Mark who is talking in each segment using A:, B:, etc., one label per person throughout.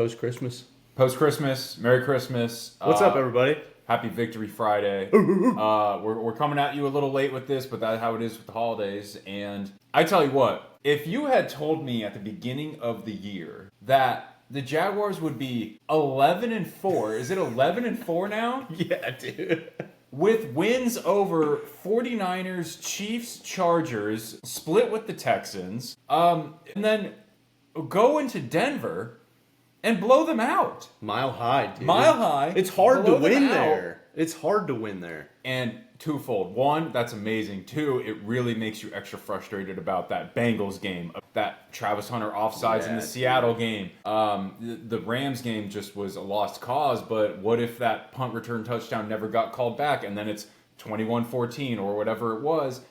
A: Post-Christmas.
B: Post-Christmas, Merry Christmas.
A: What's up, everybody?
B: Happy Victory Friday. We're coming at you a little late with this, but that's how it is with the holidays. And I tell you what, if you had told me at the beginning of the year that the Jaguars would be 11-4, is it 11-4 now?
A: Yeah, dude.
B: With wins over 49ers, Chiefs, Chargers, split with the Texans, and then go into Denver and blow them out.
A: Mile high, dude.
B: Mile high.
A: It's hard to
B: blow them
A: win
B: out.
A: there. It's hard to win there.
B: And twofold. One, that's amazing. Two, it really makes you extra frustrated about that Bengals game, that Travis Hunter offsides in the Seattle game. The Rams game just was a lost cause, but what if that punt return touchdown never got called back and then it's 21-14 or whatever it was?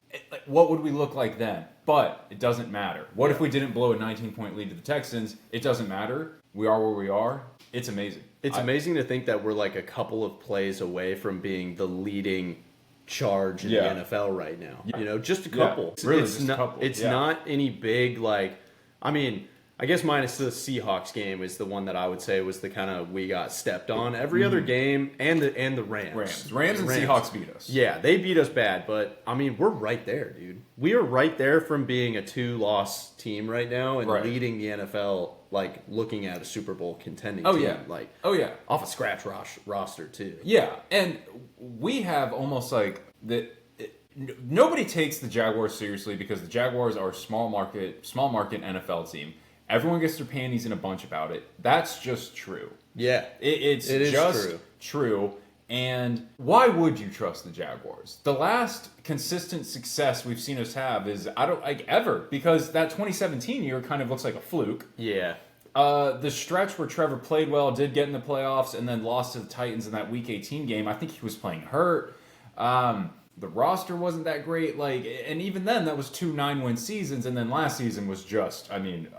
B: What would we look like then? But it doesn't matter. What if we didn't blow a 19-point lead to the Texans? It doesn't matter. We are where we are. It's amazing.
A: It's amazing to think that we're like a couple of plays away from being the leading charge in the NFL right now. You know, just a couple.
B: Yeah. Really,
A: it's
B: just
A: not,
B: a couple.
A: It's not any big, like, I mean, I guess minus the Seahawks game is the one that I would say was the kind of we got stepped on. Every other game, and the Rams.
B: Rams and Seahawks beat us.
A: Yeah, they beat us bad, but I mean, we're right there, dude. We are right there from being a 2-loss team right now and leading the NFL, like looking at a Super Bowl contending team.
B: Yeah.
A: Like, off a scratch roster too.
B: Yeah, and we have almost like nobody takes the Jaguars seriously because the Jaguars are a small market NFL team. Everyone gets their panties in a bunch about it. That's just true.
A: Yeah.
B: It is just true. And why would you trust the Jaguars? The last consistent success we've seen us have is, I don't like ever, because that 2017 year kind of looks like a fluke.
A: Yeah.
B: The stretch where Trevor played well, did get in the playoffs, and then lost to the Titans in that Week 18 game. I think he was playing hurt. The roster wasn't that great, and even then, that was 2 9-win seasons, and then last season was just,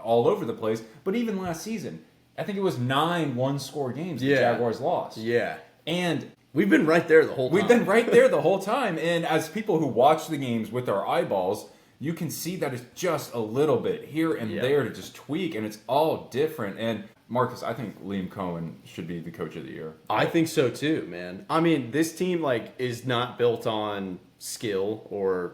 B: all over the place. But even last season, I think it was 9 one-score games the Jaguars lost.
A: Yeah.
B: And
A: we've been right there the whole time.
B: We've been right there the whole time, and as people who watch the games with our eyeballs, you can see that it's just a little bit here and there to just tweak, and it's all different. And Marcus, I think Liam Cohen should be the coach of the year.
A: I think so too, man. I mean, this team is not built on skill or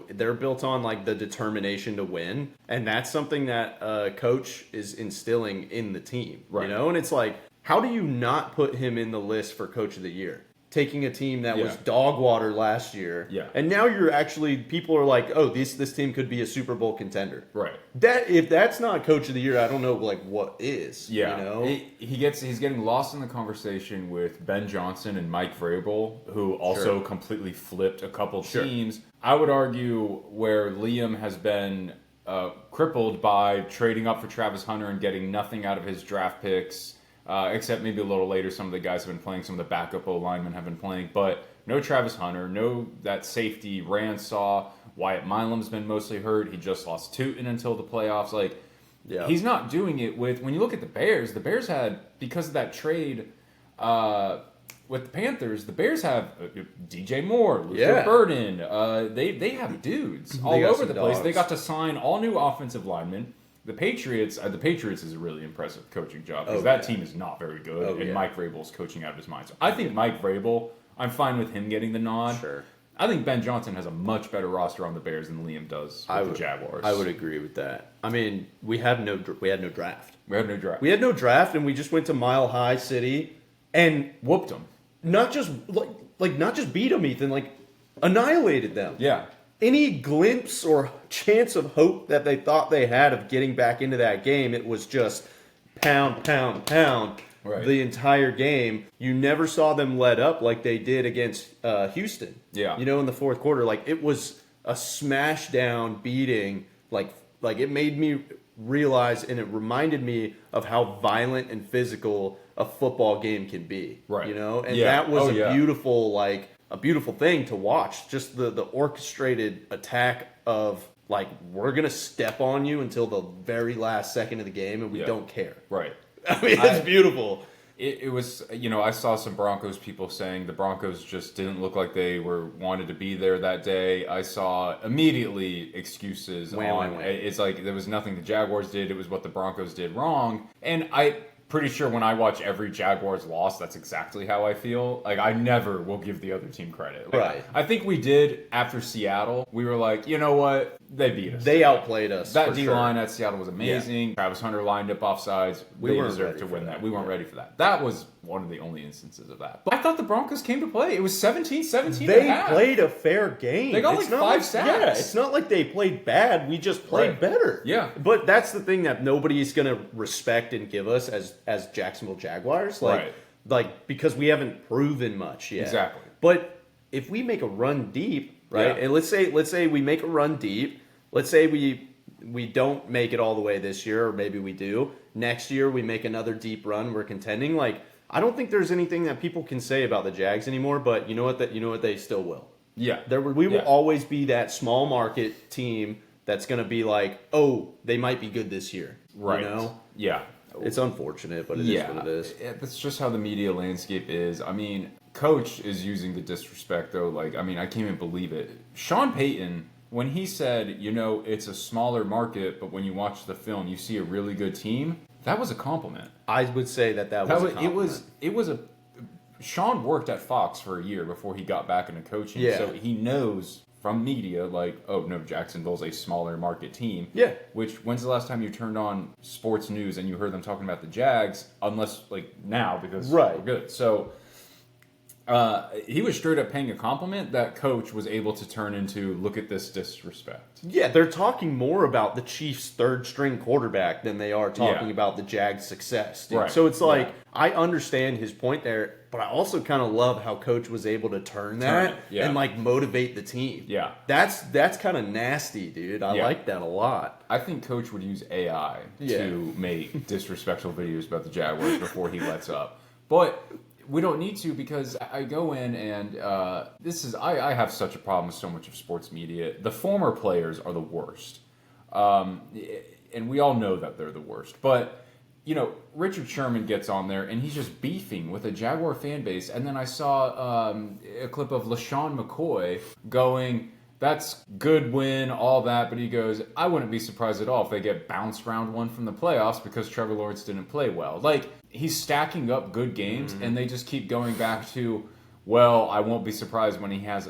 A: they're built on the determination to win, and that's something that a coach is instilling in the team. Right. And it's like, how do you not put him in the list for coach of the year? Taking a team that was dog water last year, and now you're actually, people are like, oh, this team could be a Super Bowl contender. Right. If that's not coach of the year, I don't know what is.
B: Yeah. He's getting lost in the conversation with Ben Johnson and Mike Vrabel, who also completely flipped a couple teams. I would argue where Liam has been crippled by trading up for Travis Hunter and getting nothing out of his draft picks. Except maybe a little later, some of the guys have been playing, some of the backup O-linemen have been playing, but no Travis Hunter, no that safety Ransaw. Wyatt Milam's been mostly hurt. He just lost Tootin until the playoffs. He's not doing it with, when you look at the Bears had, because of that trade with the Panthers, the Bears have DJ Moore, Luther Burden. They have dudes all over the place. They got to sign all new offensive linemen. The Patriots is a really impressive coaching job because that team is not very good, and Mike Vrabel's coaching out of his mind. So I think Mike Vrabel, I'm fine with him getting the nod. Sure. I think Ben Johnson has a much better roster on the Bears than Liam does with the Jaguars.
A: I would agree with that. I mean, we had no draft.
B: We had no draft.
A: We had no draft, and we just went to Mile High City and
B: whooped them.
A: Not just beat them, Ethan. Annihilated them. Yeah. Any glimpse or chance of hope that they thought they had of getting back into that game, it was just pound the entire game. You never saw them let up like they did against Houston. Yeah. In the fourth quarter. It was a smash down beating. It made me realize, and it reminded me of how violent and physical a football game can be. Right. And that was a beautiful thing to watch. Just the orchestrated attack of we're going to step on you until the very last second of the game and we don't care. Right. I mean, it's beautiful.
B: It was, I saw some Broncos people saying the Broncos just didn't look like they wanted to be there that day. I saw immediately excuses on. It's like there was nothing the Jaguars did. It was what the Broncos did wrong. And pretty sure when I watch every Jaguars loss, that's exactly how I feel. Like, I never will give the other team credit. Like,
A: right.
B: I think we did after Seattle. We were like, you know what? They beat us.
A: They outplayed us.
B: That D-line at Seattle was amazing.
A: Yeah.
B: Travis Hunter lined up offsides. They deserved to win that. We weren't ready for that. That was one of the only instances of that. But I thought the Broncos came to play. It was 17-17
A: They played a fair game.
B: They got like 5 sacks.
A: Yeah, it's not like they played bad. We just played better.
B: Yeah.
A: But that's the thing that nobody's going to respect and give us as Jacksonville Jaguars. Like, because we haven't proven much yet.
B: Exactly.
A: But if we make a run deep, right? And let's say we make a run deep. Let's say we don't make it all the way this year, or maybe we do. Next year we make another deep run. We're contending. Like, I don't think there's anything that people can say about the Jags anymore. But you know what? They still will.
B: Yeah.
A: We will always be that small market team that's going to be like, oh, they might be good this year.
B: Right.
A: You know?
B: Yeah.
A: It's unfortunate, but it is what it is.
B: That's just how the media landscape is. I mean, Coach is using the disrespect, though. Like, I mean, I can't even believe it. Sean Payton, when he said, it's a smaller market, but when you watch the film, you see a really good team, that was a compliment.
A: I would say that was a compliment.
B: It was a... Sean worked at Fox for a year before he got back into coaching, so he knows from media, like, oh, no, Jacksonville's a smaller market team.
A: Yeah.
B: Which, when's the last time you turned on sports news and you heard them talking about the Jags? Unless, like, now, because we're good. So, he was straight up paying a compliment that Coach was able to turn into, look at this disrespect.
A: Yeah, they're talking more about the Chiefs' third-string quarterback than they are talking about the Jags' success. Dude.
B: Right.
A: So it's like, I understand his point there, but I also kind of love how Coach was able to turn that and, like, motivate the team.
B: Yeah.
A: That's kind of nasty, dude. I like that a lot.
B: I think Coach would use AI to make disrespectful videos about the Jaguars before he lets up. But... we don't need to, because I go in and I have such a problem with so much of sports media. The former players are the worst. And we all know that they're the worst. But, Richard Sherman gets on there and he's just beefing with a Jaguar fan base. And then I saw a clip of LaShawn McCoy going, that's good win, all that. But he goes, I wouldn't be surprised at all if they get bounced round one from the playoffs because Trevor Lawrence didn't play well. Like, he's stacking up good games, and they just keep going back to, well, I won't be surprised when he has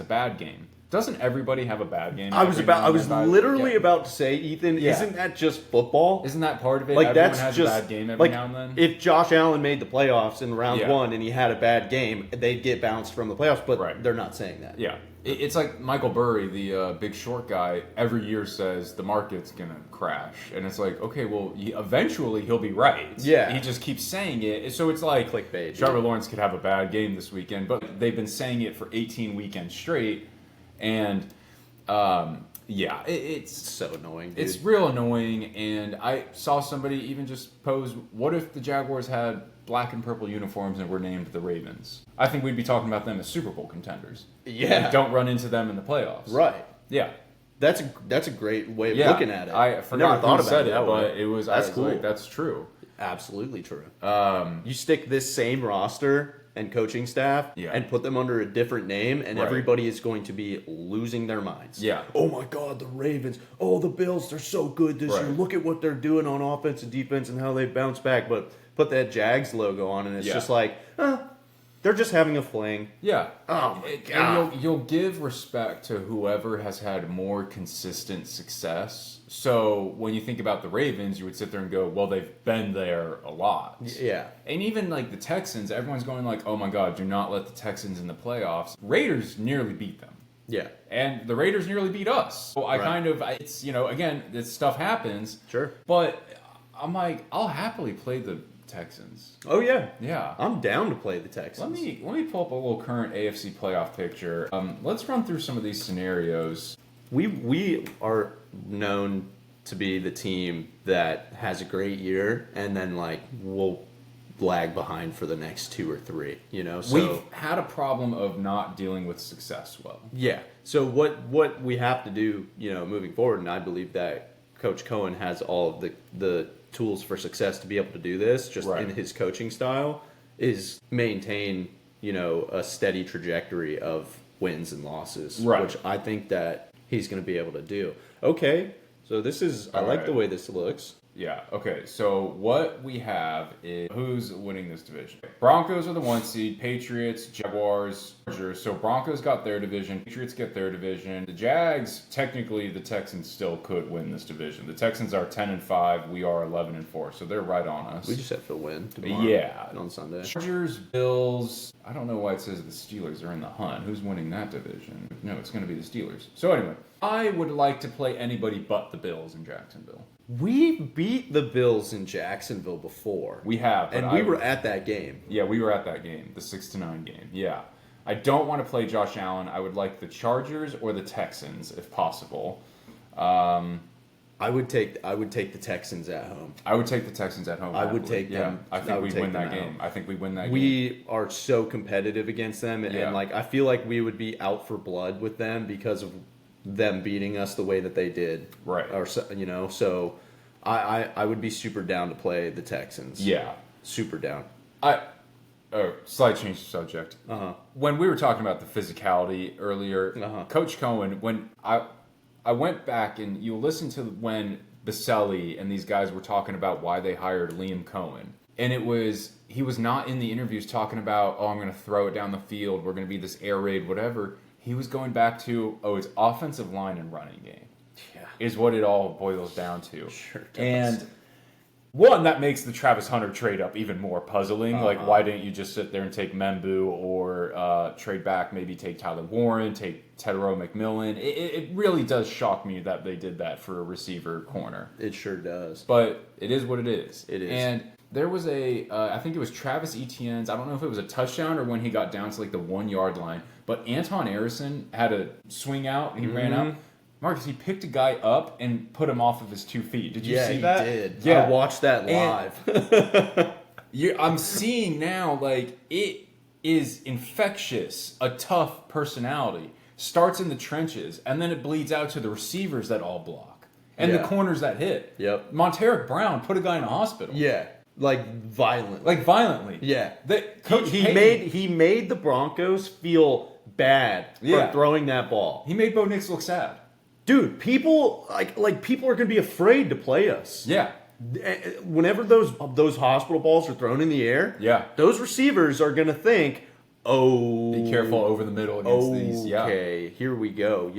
B: a bad game. Doesn't everybody have a bad game?
A: I was literally about to say, Ethan, isn't that just football?
B: Isn't that part of it?
A: Like,
B: Everyone
A: that's
B: has
A: just
B: a bad game every now and then.
A: If Josh Allen made the playoffs in round one and he had a bad game, they'd get bounced from the playoffs, but they're not saying that.
B: Yeah. It's like Michael Burry, the big short guy, every year says the market's going to crash. And it's like, okay, well, eventually he'll be right.
A: Yeah.
B: He just keeps saying it. So it's like
A: clickbait.
B: Trevor Lawrence could have a bad game this weekend, but they've been saying it for 18 weekends straight. And, it's
A: so annoying, dude.
B: It's real annoying. And I saw somebody even just pose, what if the Jaguars had black and purple uniforms and were named the Ravens? I think we'd be talking about them as Super Bowl contenders.
A: Yeah.
B: And don't run into them in the playoffs.
A: Right.
B: Yeah.
A: That's a great way of looking at it.
B: I forgot
A: never thought
B: who said
A: about
B: it, but it was.
A: That's
B: cool.
A: cool.
B: Like, that's true.
A: Absolutely true. You stick this same roster and coaching staff and put them under a different name, and everybody is going to be losing their minds.
B: Yeah.
A: Oh my God, the Ravens. Oh, the Bills. They're so good this year. Look at what they're doing on offense and defense and how they bounce back. But put that Jags logo on, and it's just like, they're just having a fling.
B: Yeah.
A: Oh my God.
B: And you'll give respect to whoever has had more consistent success. So when you think about the Ravens, you would sit there and go, well, they've been there a lot.
A: Yeah.
B: And even like the Texans, everyone's going like, oh my God, do not let the Texans in the playoffs. Raiders nearly beat them.
A: Yeah.
B: And the Raiders nearly beat us. So it's, again, this stuff happens.
A: Sure.
B: But I'm like, I'll happily play the Texans.
A: Oh yeah,
B: yeah.
A: I'm down to play the Texans.
B: Let me pull up a little current AFC playoff picture. Let's run through some of these scenarios.
A: We are known to be the team that has a great year and then like we'll lag behind for the next 2 or 3. So
B: we've had a problem of not dealing with success well.
A: Yeah. So what we have to do, moving forward, and I believe that Coach Cohen has all of the tools for success to be able to do this just in his coaching style, is maintain a steady trajectory of wins and losses, which I think that he's going to be able to do. Okay, so this is I like the way this looks.
B: Yeah, okay. So what we have is who's winning this division. Broncos are the 1 seed, Patriots, Jaguars, Chargers. So Broncos got their division, Patriots get their division. The Jags, technically the Texans still could win this division. The Texans are 10-5, we are 11-4. So they're right on us.
A: We just have to win tomorrow.
B: Yeah.
A: On Sunday.
B: Chargers, Bills. I don't know why it says the Steelers are in the hunt. Who's winning that division? No, it's going to be the Steelers. So anyway, I would like to play anybody but the Bills in Jacksonville.
A: We beat the Bills in Jacksonville before.
B: We have.
A: And we were at that game.
B: Yeah, we were at that game, the 6-9 game. Yeah. I don't want to play Josh Allen. I would like the Chargers or the Texans if possible.
A: I would take the Texans at home.
B: I would take the Texans at home.
A: I would take them.
B: I think we win that game. I think we win that game.
A: We are so competitive against them, and like I feel like we would be out for blood with them because of them beating us the way that they did.
B: Right.
A: Or so I would be super down to play the Texans.
B: Yeah.
A: Super down.
B: Slight change of subject.
A: Uh-huh.
B: When we were talking about the physicality earlier, Coach Cohen, when I went back and you listen to when Baselli and these guys were talking about why they hired Liam Cohen. And he was not in the interviews talking about, I'm going to throw it down the field, we're going to be this air raid, whatever. He was going back to, it's offensive line and running game. Yeah. Is what it all boils down to.
A: Sure does.
B: And one, that makes the Travis Hunter trade up even more puzzling. Like, why didn't you just sit there and take Membu or trade back, maybe take Tyler Warren, take Tedero McMillan? It really does shock me that they did that for a receiver corner.
A: It sure does.
B: But it is what it is.
A: It is.
B: And there was I think it was Travis Etienne's, I don't know if it was a touchdown or when he got down to like the 1 yard line, but Anton Harrison had a swing out and he ran out. Marcus, he picked a guy up and put him off of his 2 feet. Did you see that?
A: Yeah, he did.
B: Yeah.
A: I watched that live.
B: I'm seeing now, like, it is infectious, a tough personality. Starts in the trenches, and then it bleeds out to the receivers that all block. And the corners that hit.
A: Yep.
B: Monteric Brown put a guy in a hospital.
A: Yeah. Like violently. Yeah. He made the Broncos feel bad for throwing that ball.
B: He made Bo Nix look sad.
A: Dude, people people are gonna be afraid to play us.
B: Yeah.
A: Whenever those hospital balls are thrown in the air, those receivers are gonna think, be
B: careful over the middle against these. Yeah.
A: Okay, here we go.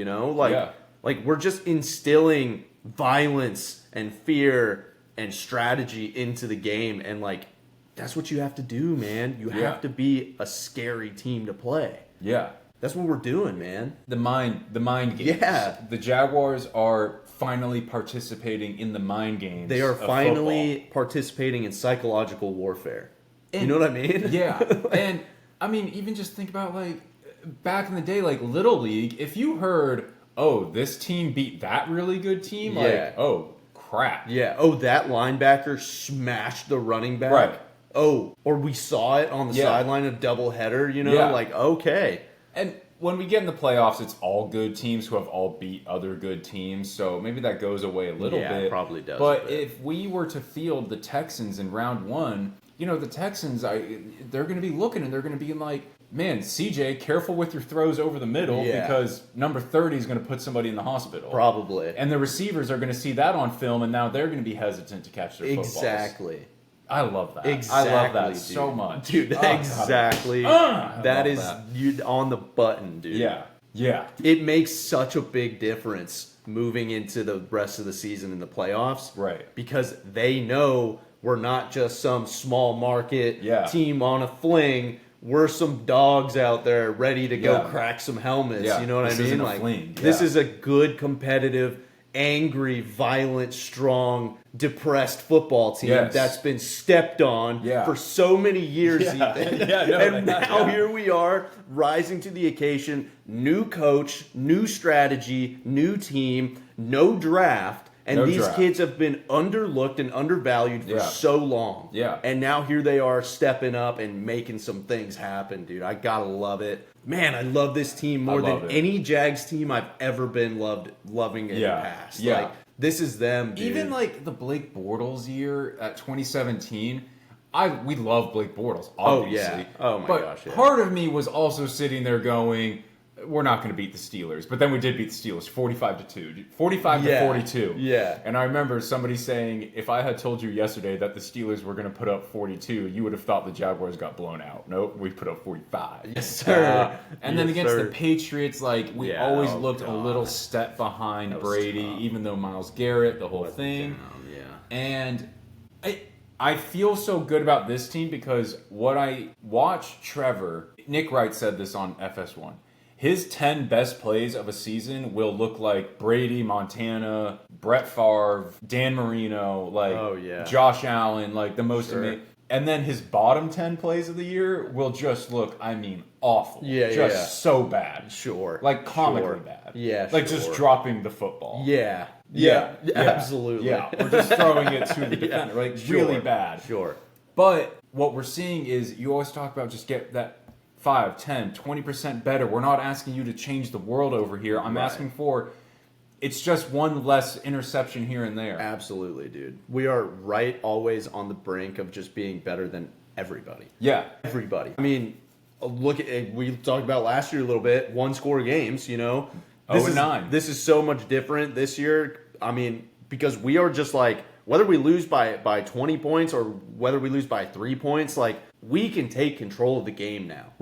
A: Like we're just instilling violence and fear and strategy into the game, and like that's what you have to do, man. You have to be a scary team to play.
B: Yeah.
A: That's what we're doing, man.
B: The mind games.
A: Yeah.
B: The Jaguars are finally participating in the mind games.
A: They are finally participating in psychological warfare. And, you know what I mean?
B: Yeah. And I mean, even just think about like back in the day, like Little League, if you heard, this team beat that really good team, like, crap.
A: Yeah. That linebacker smashed the running back.
B: Right.
A: Or we saw it on the sideline of doubleheader, like, okay.
B: And when we get in the playoffs, it's all good teams who have all beat other good teams. So maybe that goes away a little bit.
A: Yeah, it probably does.
B: But if we were to field the Texans in round 1, the Texans, they're going to be looking and they're going to be like, man, CJ, careful with your throws over the middle because number 30 is going to put somebody in the hospital.
A: Probably.
B: And the receivers are going to see that on film and now they're going to be hesitant to catch their footballs.
A: Exactly.
B: I love that.
A: Exactly,
B: I love that so much.
A: Dude, exactly. That is you on the button, dude.
B: Yeah. Yeah.
A: It makes such a big difference moving into the rest of the season in the playoffs.
B: Right.
A: Because they know we're not just some small market team on a fling. We're some dogs out there ready to go crack some helmets.
B: Yeah.
A: You know what I mean?
B: Like,
A: this is a good, competitive, angry, violent, strong, depressed football team that's been stepped on for so many years, Ethan. And now here we are, rising to the occasion. New coach, new strategy, new team, no draft. And these kids have been underlooked and undervalued for so long.
B: Yeah.
A: And now here they are stepping up and making some things happen, dude. I gotta love it. Man, I love this team more than any Jags team I've ever been loving in the past.
B: Yeah.
A: Like, this is them, dude.
B: Even like the Blake Bortles year at 2017, we love Blake Bortles, obviously.
A: Oh my gosh.
B: Part of me was also sitting there going, we're not going to beat the Steelers. But then we did beat the Steelers 45-2. 45-42.
A: Yeah.
B: And I remember somebody saying, if I had told you yesterday that the Steelers were going to put up 42, you would have thought the Jaguars got blown out. Nope, we put up 45.
A: Yes, sir.
B: And then against the Patriots, like, we always looked a little step behind Brady,
A: tough.
B: even though Myles Garrett, the whole thing. And I feel so good about this team because what I watched Trevor, Nick Wright said this on FS1. His 10 best plays of a season will look like Brady, Montana, Brett Favre, Dan Marino, like Josh Allen, like the most amazing. And then his bottom 10 plays of the year will just look, I mean, awful. Just so bad. Like comically bad. Like just dropping the football.
A: Yeah, absolutely.
B: Yeah, or just throwing it to the defender. Like really bad. But what we're seeing is you always talk about just get that 5, 10, 20% better. We're not asking you to change the world over here. I'm asking for, it's just one less interception here and there.
A: Absolutely, dude. We are always on the brink of just being better than everybody.
B: Yeah.
A: Everybody. I mean, look at, we talked about last year a little bit, 1-score games, you know.
B: 0-9.
A: This is so much different this year. I mean, because we are just like, whether we lose by 20 points or whether we lose by 3 points, like, we can take control of the game now.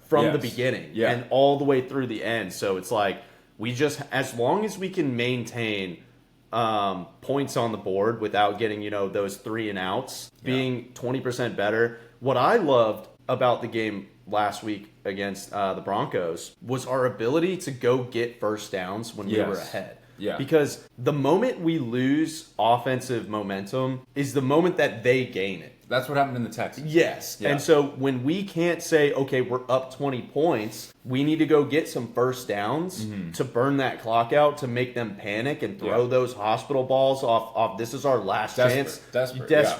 A: From the beginning and all the way through the end. So it's like, we just, as long as we can maintain points on the board without getting, you know, those 3 and outs, being 20% better. What I loved about the game last week against the Broncos was our ability to go get first downs when we were ahead. Because the moment we lose offensive momentum is the moment that they gain it.
B: That's what happened in the Texans.
A: Yes. And so when we can't say, okay, we're up 20 points, we need to go get some first downs to burn that clock out, to make them panic and throw those hospital balls off. This is our last chance.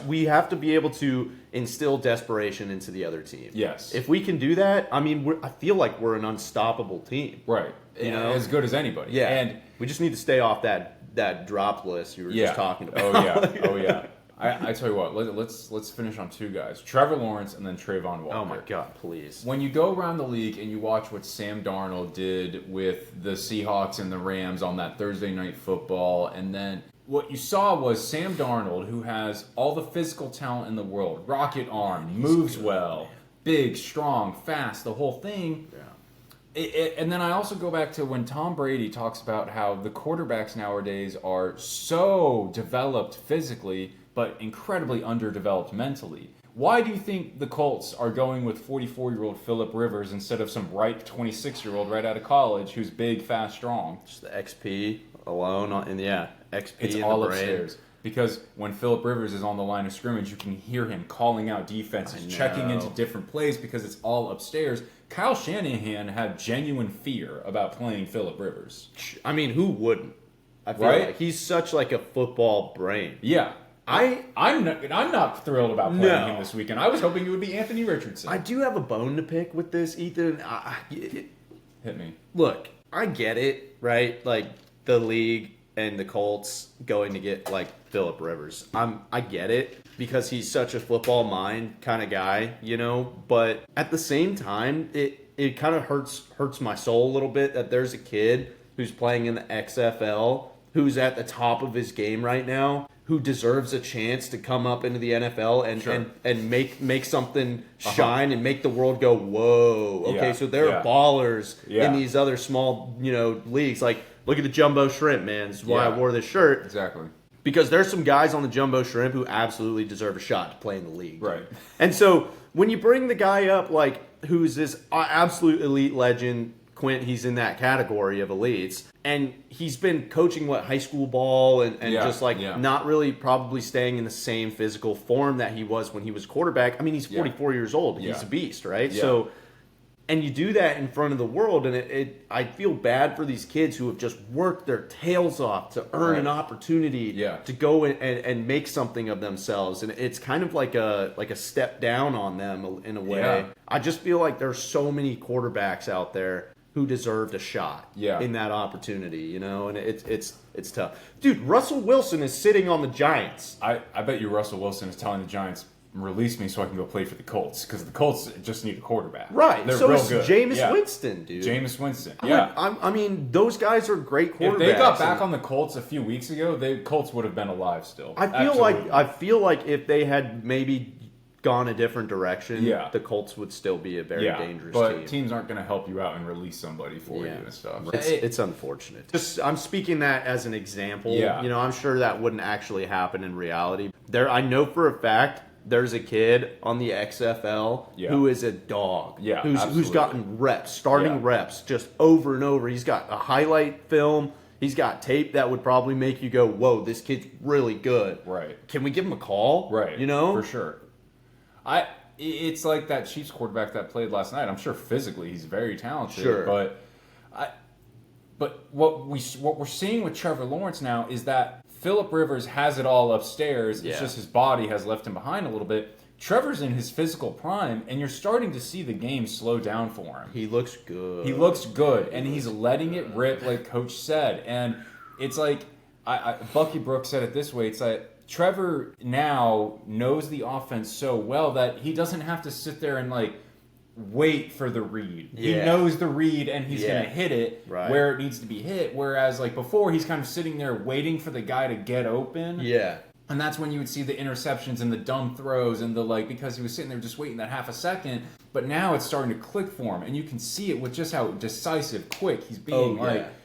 A: We have to be able to instill desperation into the other team.
B: Yes.
A: If we can do that, I mean, I feel like we're an unstoppable team.
B: You know? As good as anybody.
A: Yeah. And we just need to stay off that drop list you were just talking about.
B: Oh, yeah. I tell you what, let's finish on 2 guys. Trevor Lawrence and then Trayvon Walker.
A: Oh, my God, please.
B: When you go around the league and you watch what Sam Darnold did with the Seahawks and the Rams on that Thursday Night Football, and then what you saw was Sam Darnold, who has all the physical talent in the world, rocket arm, moves well, big, strong, fast, the whole thing. And then I also go back to when Tom Brady talks about how the quarterbacks nowadays are so developed physically, but incredibly underdeveloped mentally. Why do you think the Colts are going with 44-year-old Phillip Rivers instead of some ripe 26-year-old right out of college who's big, fast, strong?
A: Just the XP alone, XP
B: it's
A: in
B: all
A: the brain.
B: upstairs. Because when Phillip Rivers is on the line of scrimmage, you can hear him calling out defenses, checking into different plays because it's all upstairs. Kyle Shanahan had genuine fear about playing Phillip Rivers.
A: I mean, who wouldn't? I feel like he's such like a football brain.
B: Yeah. I'm not thrilled about playing him this weekend. I was hoping it would be Anthony Richardson.
A: I do have a bone to pick with this, Ethan.
B: Hit me.
A: Look, I get it, right? Like the league and the Colts going to get like Phillip Rivers. I get it because he's such a football mind kind of guy, you know. But at the same time, it kind of hurts my soul a little bit that there's a kid who's playing in the XFL who's at the top of his game right now, who deserves a chance to come up into the NFL and make something shine and make the world go, whoa. Okay, so there are ballers in these other small, leagues. Like, look at the Jumbo Shrimp, man. This is why I wore this shirt.
B: Exactly.
A: Because there's some guys on the Jumbo Shrimp who absolutely deserve a shot to play in the league.
B: Right.
A: And so when you bring the guy up, like, who's this absolute elite legend, Quint, he's in that category of elites, and he's been coaching high school ball and not really probably staying in the same physical form that he was when he was quarterback. I mean, he's 44 years old. He's a beast, right? Yeah. So, and you do that in front of the world, and I feel bad for these kids who have just worked their tails off to earn an opportunity to go and make something of themselves, and it's kind of like a step down on them in a way. Yeah. I just feel like there's so many quarterbacks out there who deserved a shot in that opportunity, and it's tough. Dude, Russell Wilson is sitting on the Giants.
B: I bet you Russell Wilson is telling the Giants, release me so I can go play for the Colts, because the Colts just need a quarterback.
A: Right.
B: They're
A: so
B: real
A: it's
B: good.
A: Jameis Winston, dude.
B: Jameis Winston. Yeah.
A: I mean, those guys are great quarterbacks.
B: If they got back on the Colts a few weeks ago, the Colts would have been alive still.
A: I feel like if they had maybe gone a different direction, the Colts would still be a very dangerous team.
B: But teams aren't going to help you out and release somebody for you and stuff.
A: It's unfortunate. I'm speaking that as an example.
B: Yeah.
A: You know, I'm sure that wouldn't actually happen in reality. I know for a fact there's a kid on the XFL who is a dog.
B: Yeah,
A: who's gotten reps, starting reps, just over and over. He's got a highlight film. He's got tape that would probably make you go, "Whoa, this kid's really good."
B: Right.
A: Can we give him a call?
B: Right.
A: You know,
B: for sure. It's like that Chiefs quarterback that played last night. I'm sure physically he's very talented.
A: Sure.
B: But what we're seeing with Trevor Lawrence now is that Phillip Rivers has it all upstairs. It's just his body has left him behind a little bit. Trevor's in his physical prime, and you're starting to see the game slow down for him.
A: He looks good.
B: He looks good, and he's letting it rip, like Coach said. And it's like Bucky Brooks said it this way. It's like, Trevor now knows the offense so well that he doesn't have to sit there and like wait for the read. He knows the read and he's going to hit it where it needs to be hit. Whereas like before, he's kind of sitting there waiting for the guy to get open.
A: Yeah.
B: And that's when you would see the interceptions and the dumb throws and the like, because he was sitting there just waiting that half a second. But now it's starting to click for him, and you can see it with just how decisive, quick he's being.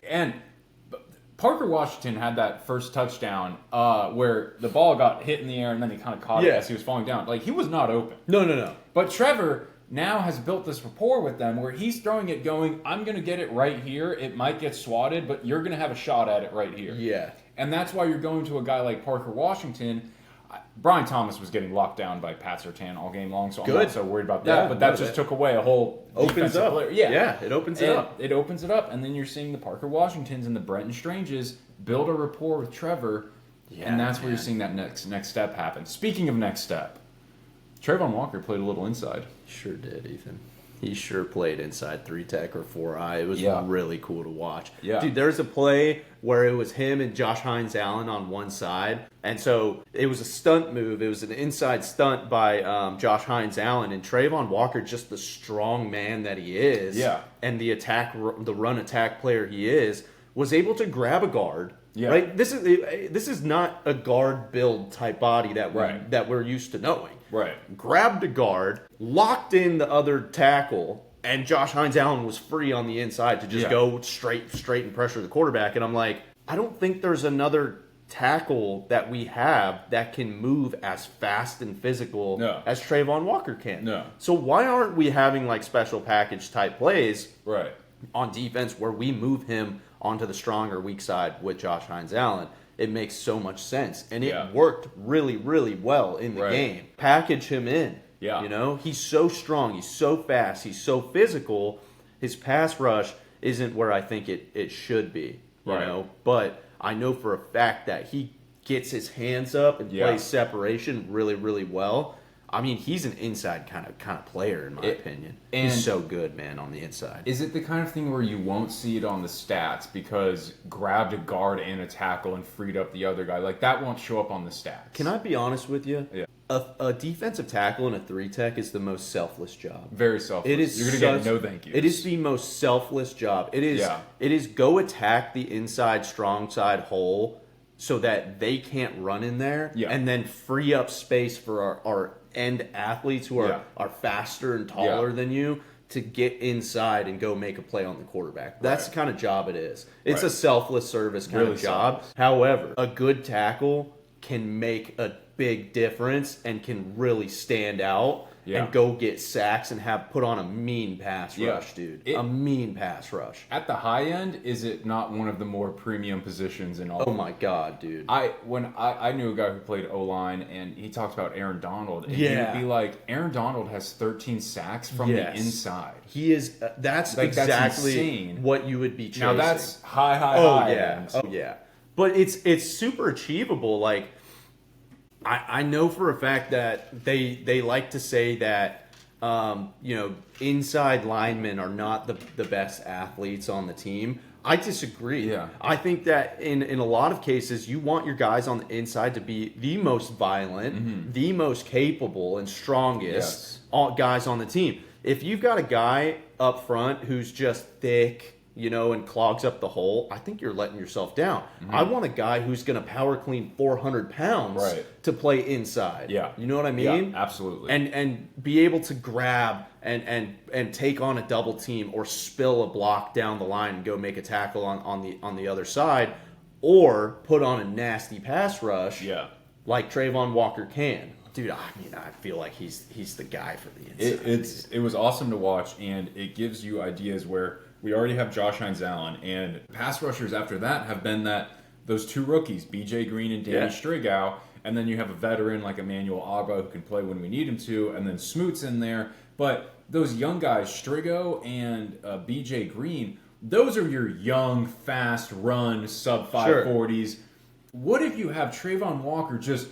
B: And Parker Washington had that first touchdown where the ball got hit in the air and then he kind of caught it as he was falling down. Like, he was not open.
A: No.
B: But Trevor now has built this rapport with them where he's throwing it going, I'm going to get it right here. It might get swatted, but you're going to have a shot at it right here.
A: Yeah.
B: And that's why you're going to a guy like Parker Washington. Brian Thomas was getting locked down by Pat Surtain all game long, so I'm not so worried about that. But that just took away a whole
A: opens up.
B: Player.
A: Yeah, it opens it up.
B: It opens it up, and then you're seeing the Parker Washingtons and the Brenton Stranges build a rapport with Trevor, and that's where you're seeing that next step happen. Speaking of next step, Trayvon Walker played a little inside.
A: Sure did, Ethan. He sure played inside 3-tech or 4-eye. It was really cool to watch.
B: Yeah.
A: Dude, there's a play where it was him and Josh Hines-Allen on one side. And so it was a stunt move. It was an inside stunt by Josh Hines-Allen. And Trayvon Walker, just the strong man that he is, and the run attack player he is, was able to grab a guard. Yeah. Right? This is not a guard build type body that we're used to knowing.
B: Right.
A: Grabbed a guard, locked in the other tackle, and Josh Hines-Allen was free on the inside to just go straight and pressure the quarterback. And I'm like, I don't think there's another tackle that we have that can move as fast and physical as Trayvon Walker can.
B: No.
A: So why aren't we having like special package type plays
B: on
A: defense where we move him onto the stronger weak side with Josh Hines-Allen? It makes so much sense. And it worked really, really well in the game. Package him in.
B: Yeah.
A: You know, he's so strong. He's so fast. He's so physical. His pass rush isn't where I think it should be. You know, but I know for a fact that he gets his hands up and plays separation really, really well. I mean, he's an inside kind of player, in my opinion. And he's so good, man, on the inside.
B: Is it the kind of thing where you won't see it on the stats because grabbed a guard and a tackle and freed up the other guy? Like, that won't show up on the stats.
A: Can I be honest with you?
B: Yeah.
A: A defensive tackle in a 3-tech is the most selfless job.
B: Very selfless.
A: It is.
B: You're going to get no thank yous.
A: It is the most selfless job. It is. Yeah. It is go attack the inside strong side hole so that they can't run in there, and then free up space for our end athletes who are faster and taller than you to get inside and go make a play on the quarterback. That's the kind of job it is. It's a selfless service kind of job. Selfless. However, a good tackle can make a big difference and can really stand out and go get sacks and put on a mean pass rush, dude. A mean pass rush.
B: At the high end, is it not one of the more premium positions in all?
A: Oh my God, dude.
B: I knew a guy who played O-line, and he talked about Aaron Donald. And he'd be like, Aaron Donald has 13 sacks from the inside.
A: He is. That's like, exactly what you would be chasing.
B: Now that's high end.
A: Oh yeah. But it's super achievable. Like, I know for a fact that they like to say that inside linemen are not the best athletes on the team. I disagree.
B: Yeah.
A: I think that in a lot of cases, you want your guys on the inside to be the most violent, the most capable and strongest guys on the team. If you've got a guy up front who's just thick, and clogs up the hole, I think you're letting yourself down. I want a guy who's going to power clean 400 pounds to play inside.
B: Yeah.
A: You know what I mean?
B: Yeah, absolutely.
A: And be able to grab and take on a double team or spill a block down the line and go make a tackle on the other side, or put on a nasty pass rush like Trayvon Walker can. Dude, I feel like he's the guy for the inside.
B: It was awesome to watch, and it gives you ideas where we already have Josh Hines-Allen, and pass rushers after that have been those two rookies, B.J. Green and Danny Strigow, and then you have a veteran like Emmanuel Agba who can play when we need him to, and then Smoot's in there. But those young guys, Strigo and B.J. Green, those are your young, fast run, sub-540s. What if you have Trayvon Walker just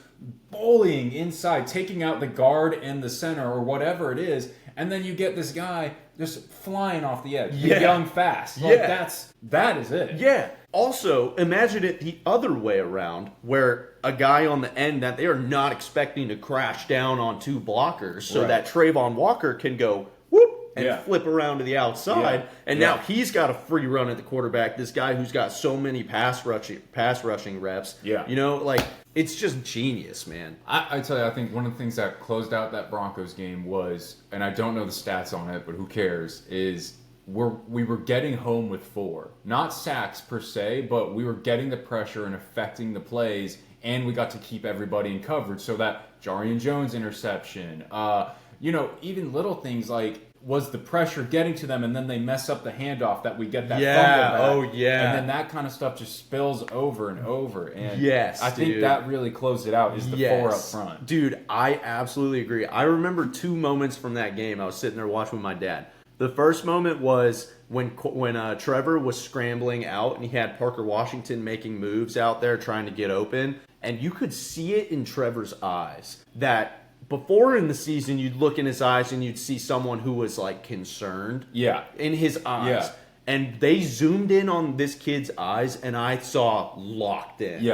B: bullying inside, taking out the guard and the center or whatever it is, and then you get this guy just flying off the edge, young, fast. That is it.
A: Yeah. Also, imagine it the other way around, where a guy on the end that they are not expecting to crash down on two blockers, so that Trayvon Walker can go whoop and flip around to the outside, and now he's got a free run at the quarterback. This guy who's got so many pass rushing reps. It's just genius, man.
B: I tell you, I think one of the things that closed out that Broncos game was, and I don't know the stats on it, but who cares, is we were getting home with 4. Not sacks per se, but we were getting the pressure and affecting the plays, and we got to keep everybody in coverage. So that Jarian Jones interception, even little things like, was the pressure getting to them, and then they mess up the handoff that we get that fumble back. And then that kind of stuff just spills over and over. And I think that really closed it out, is the 4 up front.
A: Dude, I absolutely agree. I remember 2 moments from that game. I was sitting there watching with my dad. The first moment was when Trevor was scrambling out, and he had Parker Washington making moves out there trying to get open, and you could see it in Trevor's eyes that before in the season, you'd look in his eyes and you'd see someone who was like concerned in his eyes.
B: Yeah.
A: And they zoomed in on this kid's eyes, and I saw locked in.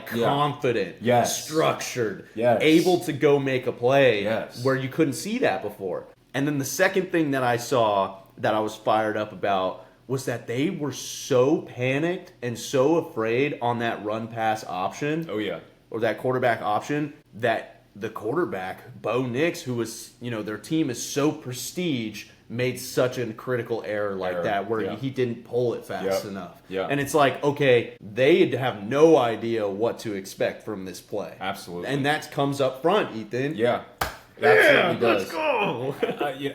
A: Confident, structured, able to go make a play where you couldn't see that before. And then the second thing that I saw that I was fired up about was that they were so panicked and so afraid on that run pass option. Or that quarterback option that the quarterback, Bo Nix, who was, their team is so prestige, made such a critical error that where he didn't pull it fast enough. And it's like, okay, they have no idea what to expect from this play.
B: Absolutely.
A: And that comes up front, Ethan.
B: Let's go.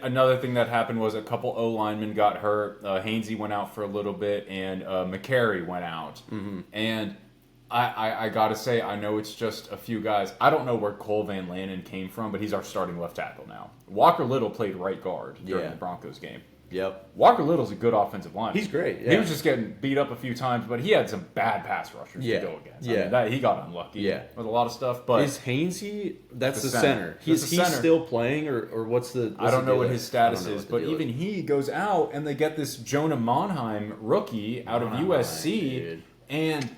B: Another thing that happened was a couple O-linemen got hurt. Hainsey went out for a little bit, and McCary went out. And I gotta say, I know it's just a few guys. I don't know where Cole Van Lanen came from, but he's our starting left tackle now. Walker Little played right guard during the Broncos game. Walker Little's a good offensive lineman.
A: He's great.
B: He was just getting beat up a few times, but he had some bad pass rushers to go against. He got unlucky with a lot of stuff. But
A: is Hainsey? That's the center. He's still playing, or what's the?
B: I don't know what his status is, but even he goes out, and they get this Jonah Monheim rookie out of USC, and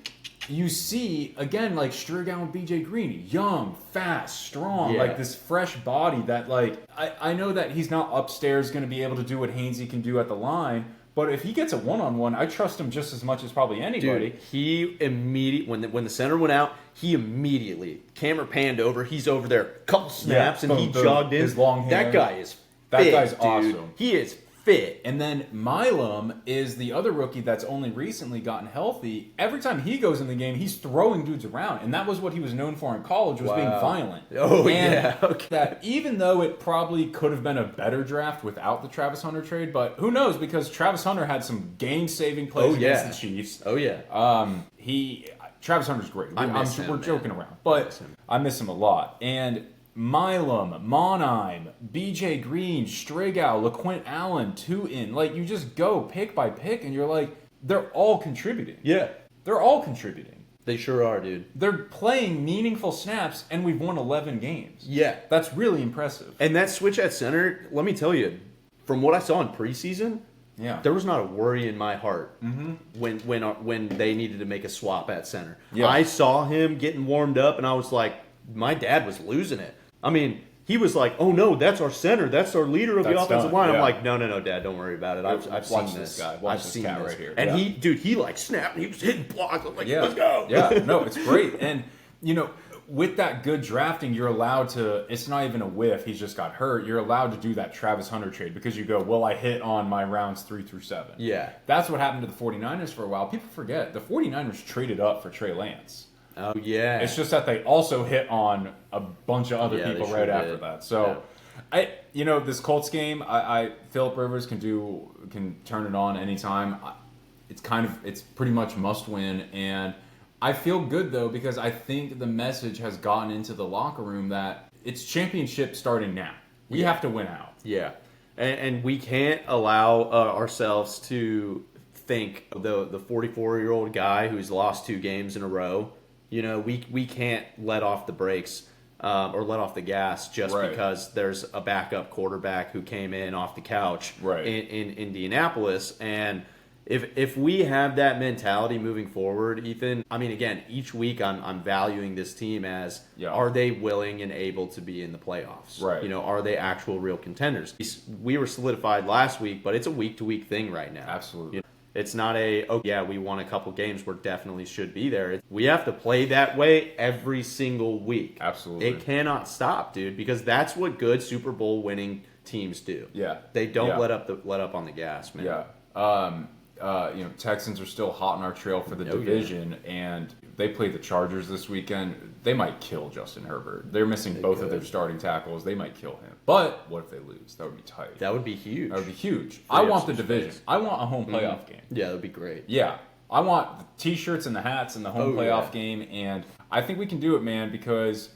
B: you see, again, like Strigow and B.J. Green, young, fast, strong, like this fresh body that, like, I know that he's not upstairs going to be able to do what Hainsey can do at the line, but if he gets a one-on-one, I trust him just as much as probably anybody.
A: Dude, he immediately, when the center went out, he immediately, camera panned over, he's over there, couple snaps, and he jogged in.
B: His long hair.
A: That guy is fit,
B: That guy's
A: dude.
B: awesome.
A: He is fit.
B: And then Milam is the other rookie that's only recently gotten healthy. Every time he goes in the game, he's throwing dudes around, and that was what he was known for in college, was being violent. That even though it probably could have been a better draft without the Travis Hunter trade, but who knows, because Travis Hunter had some game-saving plays against the Chiefs. Travis Hunter's great. We're joking around, but I miss him a lot. And Milam, Monheim, B.J. Green, Strigow, LaQuint Allen, Tootin. Like, you just go pick by pick, and you're like, they're all contributing. They're all contributing.
A: They sure are, dude.
B: They're playing meaningful snaps, and we've won 11 games. That's really impressive.
A: And that switch at center, let me tell you, from what I saw in preseason,
B: Yeah.
A: There was not a worry in my heart when they needed to make a swap at center.
B: Yeah.
A: I saw him getting warmed up, and I was like, my dad was losing it. I mean, he was like, "Oh no, that's our center. That's our leader of the offensive line."
B: Yeah.
A: I'm like, "No, Dad, don't worry about it. I've seen
B: this guy. Watch this cat right here."
A: And he like snapped. And he was hitting blocks. I'm like,
B: Yeah.
A: "Let's go!"
B: Yeah, no, it's great. And with that good drafting, you're allowed to. It's not even a whiff. He's just got hurt. You're allowed to do that Travis Hunter trade because you go, "Well, I hit on my rounds 3 through 7."
A: Yeah.
B: That's what happened to the 49ers for a while. People forget the 49ers traded up for Trey Lance.
A: Oh yeah.
B: It's just that they also hit on a bunch of other people right after
A: did.
B: that. So, this Colts game, Phillip Rivers can turn it on anytime. It's pretty much must win, and I feel good though because I think the message has gotten into the locker room that it's championship starting now. We have to win out.
A: Yeah, and we can't allow ourselves to think the 44-year-old guy who's lost 2 games in a row. We can't let off the brakes or let off the gas just because there's a backup quarterback who came in off the couch in Indianapolis. And if we have that mentality moving forward, Ethan, I mean, again, each week I'm valuing this team as are they willing and able to be in the playoffs?
B: Right.
A: Are they actual real contenders? We were solidified last week, but it's a week-to-week thing right now.
B: Absolutely.
A: It's not we won a couple games. We definitely should be there. We have to play that way every single week.
B: Absolutely.
A: It cannot stop, dude, because that's what good Super Bowl winning teams do.
B: Yeah.
A: They don't let up on the gas, man.
B: Yeah. Texans are still hot on our trail for the division, and they play the Chargers this weekend. They might kill Justin Herbert. They're missing both of their starting tackles. They might kill him. But what if they lose? That would be tight.
A: That would be huge.
B: That would be huge. I want the division. I want a home playoff game.
A: Yeah, that would be great.
B: Yeah. I want the T-shirts and the hats and the home playoff game, and I think we can do it, man, because,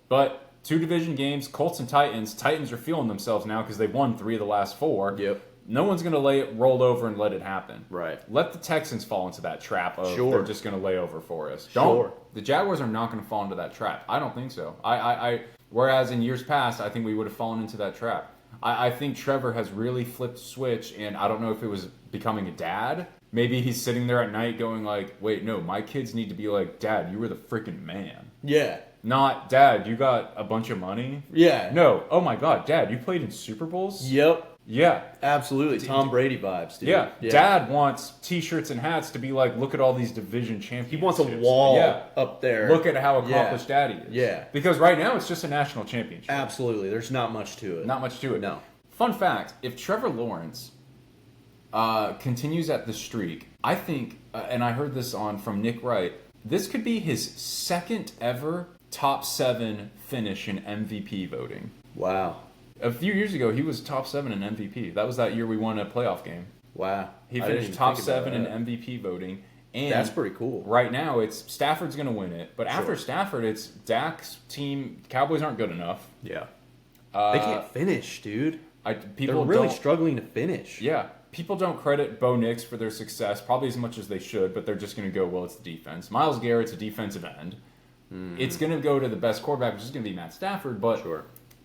B: but 2 division games, Colts and Titans. Titans are feeling themselves now because they've won 3 of the last 4.
A: Yep.
B: No one's going to lay it rolled over and let it happen.
A: Right.
B: Let the Texans fall into that trap of they're just going to lay over for us. The Jaguars are not going to fall into that trap. I don't think so. Whereas in years past, I think we would have fallen into that trap. I think Trevor has really flipped the switch, and I don't know if it was becoming a dad. Maybe he's sitting there at night going like, wait, no, my kids need to be like, Dad, you were the freaking man.
A: Yeah.
B: Not, Dad, you got a bunch of money.
A: Yeah.
B: No, oh my God, Dad, you played in Super Bowls?
A: Yep.
B: Yeah.
A: Absolutely. Tom Brady vibes, dude.
B: Yeah. Dad wants T-shirts and hats to be like, look at all these division championships.
A: He wants a wall up there.
B: Look at how accomplished Daddy is.
A: Yeah.
B: Because right now it's just a national championship.
A: Absolutely. There's not much to it.
B: Not much to it.
A: No.
B: Fun fact, if Trevor Lawrence continues at the streak, I think, and I heard this from Nick Wright, this could be his 2nd ever top 7 finish in MVP voting.
A: Wow.
B: A few years ago, he was top 7 in MVP. That was that year we won a playoff game.
A: Wow.
B: He finished top 7 in MVP voting. And
A: that's pretty cool.
B: Right now, it's Stafford's going to win it. But after Stafford, it's Dak's team. Cowboys aren't good enough.
A: Yeah. They can't finish, dude. They're really struggling to finish.
B: Yeah. People don't credit Bo Nix for their success, probably as much as they should, but they're just going to go, well, it's the defense. Myles Garrett's a defensive end. It's going to go to the best quarterback, which is going to be Matt Stafford, but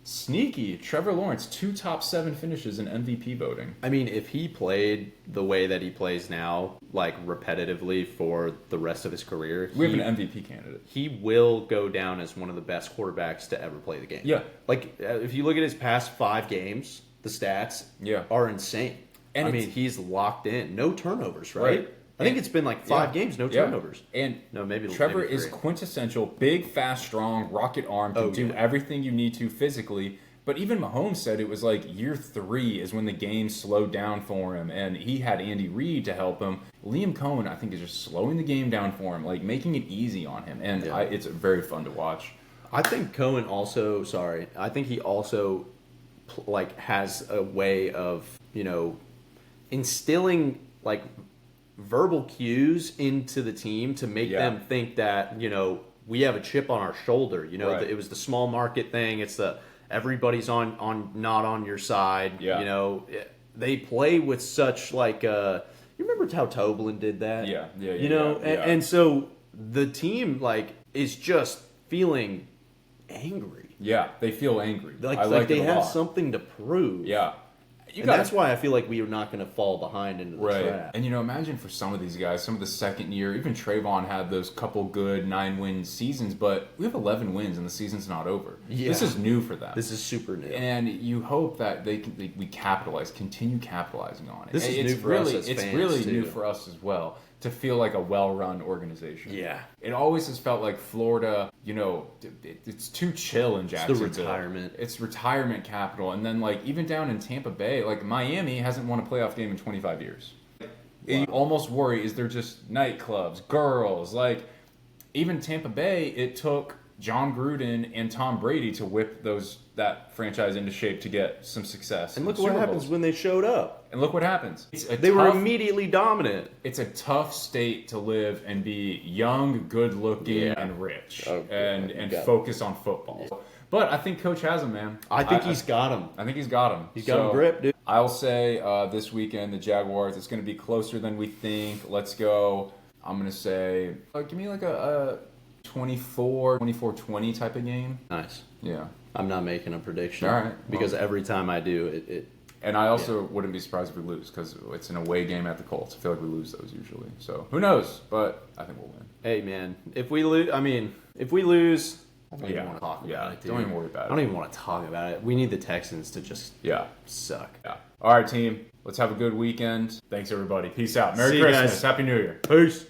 B: sneaky, Trevor Lawrence, 2 top 7 finishes in MVP voting.
A: I mean, if he played the way that he plays now, like repetitively for the rest of his career,
B: we have an MVP candidate.
A: He will go down as one of the best quarterbacks to ever play the game.
B: Yeah.
A: Like, if you look at his past 5 games, the stats are insane. And I mean, he's locked in. No turnovers, right? I think it's been like 5 games, no turnovers.
B: And
A: no, maybe
B: Trevor
A: maybe
B: is quintessential, big, fast, strong, rocket arm, can do everything you need to physically. But even Mahomes said it was like year 3 is when the game slowed down for him, and he had Andy Reid to help him. Liam Cohen, I think, is just slowing the game down for him, like making it easy on him, and it's very fun to watch.
A: I think Cohen also, I think he also like has a way of, instilling like verbal cues into the team to make them think that, we have a chip on our shoulder. It was the small market thing. It's the everybody's on not on your side. They play with such like you remember how Toblin did that? And so the team like is just feeling angry.
B: Yeah, they feel angry.
A: Like they have something to prove.
B: Yeah.
A: That's why I feel like we are not going to fall behind into the trap.
B: And imagine for some of these guys, some of the second year, even Trayvon had those couple good 9-win seasons, but we have 11 wins and the season's not over. Yeah. This is new for them.
A: This is super new.
B: And you hope that we continue capitalizing on it.
A: This is new for us as fans,
B: it's really
A: too.
B: new for us as well to feel like a well-run organization.
A: Yeah.
B: It always has felt like Florida, it's too chill in Jacksonville.
A: It's the retirement.
B: It's retirement capital. And then, even down in Tampa Bay, Miami hasn't won a playoff game in 25 years. Wow. You almost worry, is there just nightclubs, girls? Even Tampa Bay, it took John Gruden and Tom Brady to whip that franchise into shape to get some success.
A: And look what happens when they showed up.
B: And look what happens.
A: They were immediately dominant.
B: It's a tough state to live and be young, good-looking, and rich, and focus on football. But I think Coach has him, man.
A: I think he's got him.
B: I think he's got him.
A: He's got him grip, dude.
B: I'll say this weekend, the Jaguars, it's going to be closer than we think. Let's go. I'm going to say, give me a 24-20 type of game.
A: Nice.
B: Yeah.
A: I'm not making a prediction.
B: All right.
A: Because every time I do, it
B: and I also wouldn't be surprised if we lose because it's an away game at the Colts. I feel like we lose those usually. So who knows? But I think we'll win.
A: Hey, man. If we lose, I don't even want to talk about it, dude.
B: Don't even worry about it.
A: I don't even want to talk about it. We need the Texans to just suck.
B: Yeah. All right, team. Let's have a good weekend. Thanks, everybody. Peace out. Merry
A: See you
B: Christmas.
A: guys.
B: Happy New Year.
A: Peace.